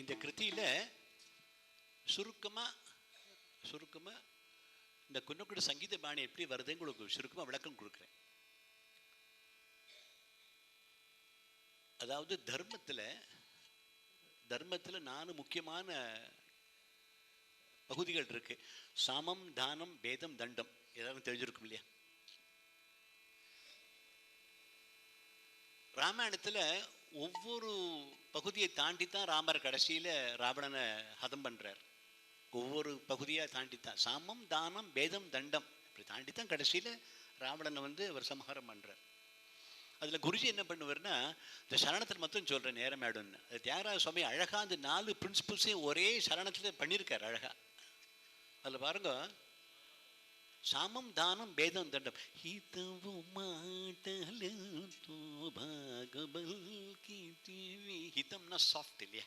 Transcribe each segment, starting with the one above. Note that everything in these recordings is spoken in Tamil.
இந்த கிருதியில் சுருக்கமாக இந்த குன்னக்குடி சங்கீத பாணி எப்படி வருதுன்னு உங்களுக்கு சுருக்கமாக விளக்கம் கொடுக்குறேன். அதாவது தர்மத்தில் 4 முக்கியமான பகுதிகள் இருக்கு. சாமம், தானம், பேதம், தண்டம். எல்லாரும் தெரிஞ்சிருக்கும் இல்லையா? ராமாயணத்தில் ஒவ்வொரு பகுதியை தாண்டி தான் ராமர் கடைசியில் ராவணனை ஹதம் பண்ணுறார். ஒவ்வொரு பகுதியாக தாண்டி தான் சாமம், தானம், பேதம், தண்டம் இப்படி தாண்டி தான் கடைசியில் ராவணனை அவர் சம்ஹாரம் பண்ணுறார். அதில் குருஜி என்ன பண்ணுவார்னா, இந்த சரணத்தில் மட்டும் சொல்கிறேன் நேரம் ஆயிடும்னு. அது தியாகராஜ சுவாமி அழகாக அந்த 4 பிரின்சிபிள்ஸையும் ஒரே சரணத்தில் பண்ணியிருக்கார் அழகாக. அதில் பாருங்க, சாமம், தானம், பேதம், தண்டம். ஹிதம்னா சாஃப்ட் இல்லையா,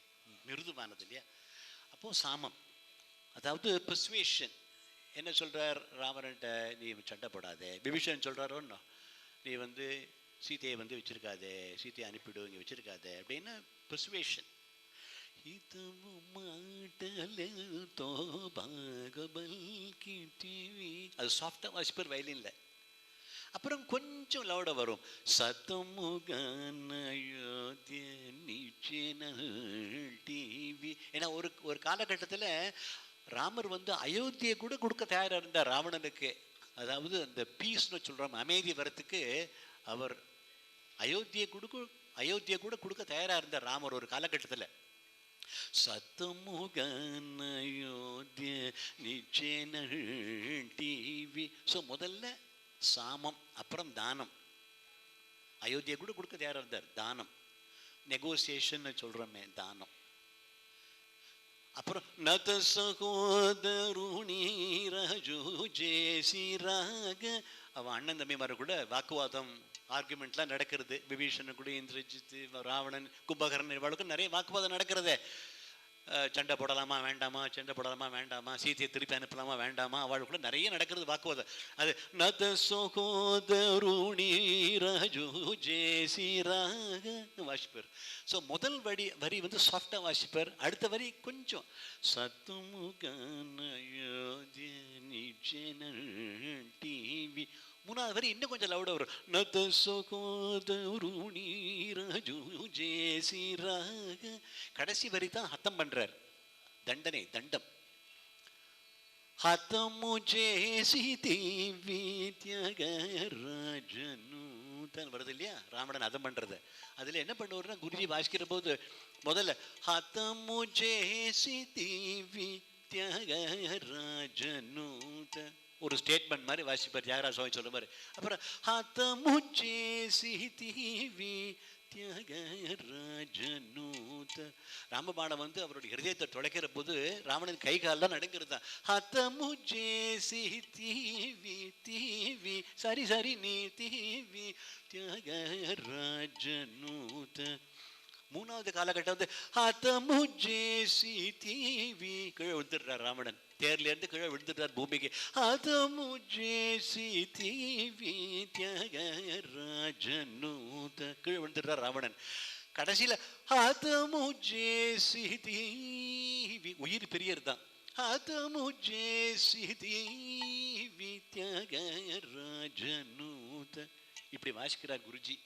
மிருதுவானது இல்லையா. அப்போது சாமம், அதாவது பெர்சுவேஷன். என்ன சொல்கிறார் ராவணன்ட்ட, நீ சண்டை போடாதே. விபீஷணன் சொல்கிறாரோ, நீ சீதையை வச்சிருக்காதே, சீதையை அனுப்பிவிடு, இங்கே வச்சிருக்காதே அப்படின்னு பெர்சுவேஷன். அது சாஃப்டாக வாசிப்பர் வயலின்ல. அப்புறம் கொஞ்சம் லவுடாக வரும். டிவி. ஏன்னா ஒரு காலகட்டத்தில் ராமர் அயோத்தியை கூட கொடுக்க தயாராக இருந்தார் ராவணனுக்கு. அதாவது அந்த பீஸ்னு சொல்கிறோம், அமைதி வரத்துக்கு அவர் அயோத்தியை கூட கொடுக்க தயாராக இருந்தார் ராமர் ஒரு காலகட்டத்தில். டிவி. ஸோ முதல்ல சாமம், அப்புறம் தானம். அயோத்தியை கூட கொடுக்க தயாராக இருந்தார். தானம், நெகோசியேஷன் சொல்கிறோமே, தானம். அப்புறம் நத சகோதருணீரஜுஜேசிராக. அவன் அண்ணன் தம்பிமார கூட வாக்குவாதம், ஆர்குமெண்ட்லாம் நடக்கிறது. விபீஷணன் கூட இந்திரஜித், ராவணன், கும்பகர்ணன் இவளுக்கும் நிறைய வாக்குவாதம் நடக்கிறது. சண்டை போடலாமா வேண்டாமா, சண்டை போடலாமா வேண்டாமா, சீதையை திருப்பி அனுப்பலாமா வேண்டாமா, அவளுக்குள்ள நிறைய நடக்கிறது வாக்குவாதம். அது நத சகோதருணீரஜுஜேசிராக வாசிப்பர். ஸோ முதல் வரி சாஃப்டாக வாசிப்பர். அடுத்த வரி கொஞ்சம் டிவி. மூணாவது வரி இன்னும் கொஞ்சம் லவுடாக வரும். நத சகோதருணீரஜுஜேசிராக. கடைசி வரி தான் ஹத்தம் பண்றார். தண்டனை, தண்டம். ஹதமு ஜேசி தேவி தியாகராஜனூதன் வருது இல்லையா, ராவணன் ஹதம் பண்றது. அதுல என்ன பண்ணுவார்னா, குருஜி வாசிக்கிற போது முதல்ல ஹதமு ஜேசி தேவி தியாகராஜனூதன் ஒரு ஸ்டேட்மெண்ட் மாதிரி வாசிப்பார் தியாகராஜ சுவாமி சொல்ற மாதிரி. அப்புறம் ராமபாணம் அவருடைய ஹிருதயத்தை தொலைக்கிற போது ராவணன் கை கால்லாம் நடுங்கிறது தான். சரி சரி நீ தீவி தியாகராஜனூத. மூணாவது காலகட்டம் கீழே விழுந்துடுறார் ராவணன். தேர்ல இருந்து கீழே விழுந்துட்டார் பூமிக்கு. கீழே விழுந்துட்டார் ராவணன். கடைசியில உயிர் பெரியர் தான். இப்படி வாசிக்கிறார் குருஜி.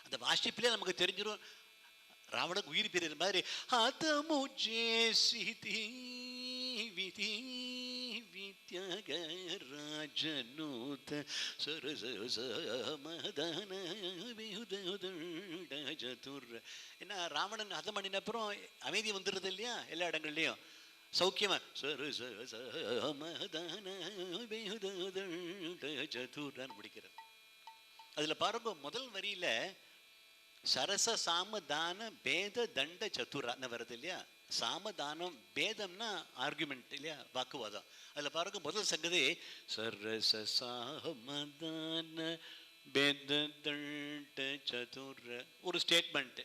அந்த வாசிப்பிலே நமக்கு தெரிஞ்சிடும் ராவணன் உயிர் பெரியர் மாதிரி. என்ன ராவணன் ஹதம் பண்ணின அப்புறம் அமைதி வந்துடுறது இல்லையா எல்லா இடங்கள்லையும், சௌக்கியமா. முடிக்கிறது. அதுல பாருங்க, முதல் வரியில சரச சாமதான பேத தண்ட சதுரான்னு வருது இல்லையா. சாமதானம், பேதம்னா ஆர்குமெண்ட் இல்லையா, வாக்குவாதம். அதுல பாருங்க முதல் சங்கதி சரச சாமதான பேத தண்ட சதுர ஒரு ஸ்டேட்மெண்ட்.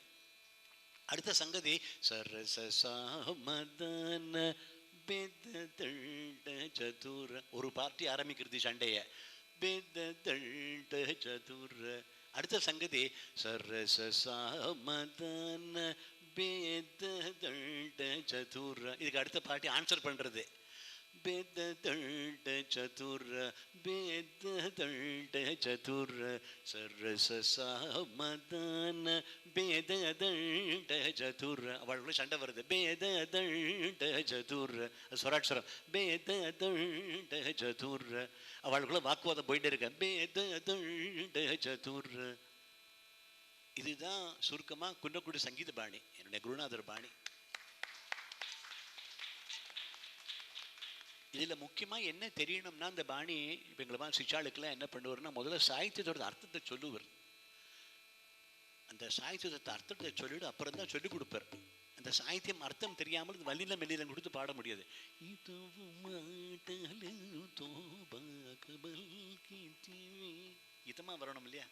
அடுத்த சங்கதி சரச சாமதான பேத தண்ட சதுர ஒரு பார்ட்டி ஆரம்பிக்கிறது சண்டைய. பேத தண்ட சதுர. அடுத்த சங்கதி சரச சாமதான பேத தண்ட சதுர. இதுக்கு அடுத்த பாட்டி ஆன்சர் பண்றது. பேத தண்ட சதுர பேத தண்ட சதுர சரச சாமதான பேத தண்ட சதுர. அவளுக்குள்ள சண்டை வருது. பேத தண்ட சதுர ஸ்வராட்சரம். பேத தண்ட சதுர. அவளுக்குள்ள வாக்குவாதம் போயிட்டே இருக்க. பேத தண்ட சதுர. இதுதான் சுருக்கமா குன்னக்குடி சங்கீத பாணி, என்னுடைய குருநாதர் பாணி. இதுல முக்கியமா என்ன தெரியணும்னா, அந்த பாணி இப்ப எங்களை சிச்சாளுக்கெல்லாம் என்ன பண்ணுவார்னா, முதல்ல சாகித்யத்தோட அர்த்தத்தை சொல்லுவார். அந்த சாகித்யத்தை அர்த்தத்தை சொல்லிவிட்டு அப்புறம் தான் சொல்லிக் கொடுப்பார். அந்த சாகித்யம் அர்த்தம் தெரியாமல் வல்லில மெல்லில கொடுத்து பாட முடியாது. இதமா வரணும் இல்லையா?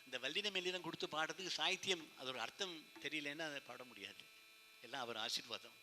இந்த வல்லின மெல்லினம் கொடுத்து பாடுறதுக்கு சாகித்யம் அதோட அர்த்தம் தெரியலன்னா அதை பாட முடியாது. எல்லாம் அவர் ஆசீர்வாதம்.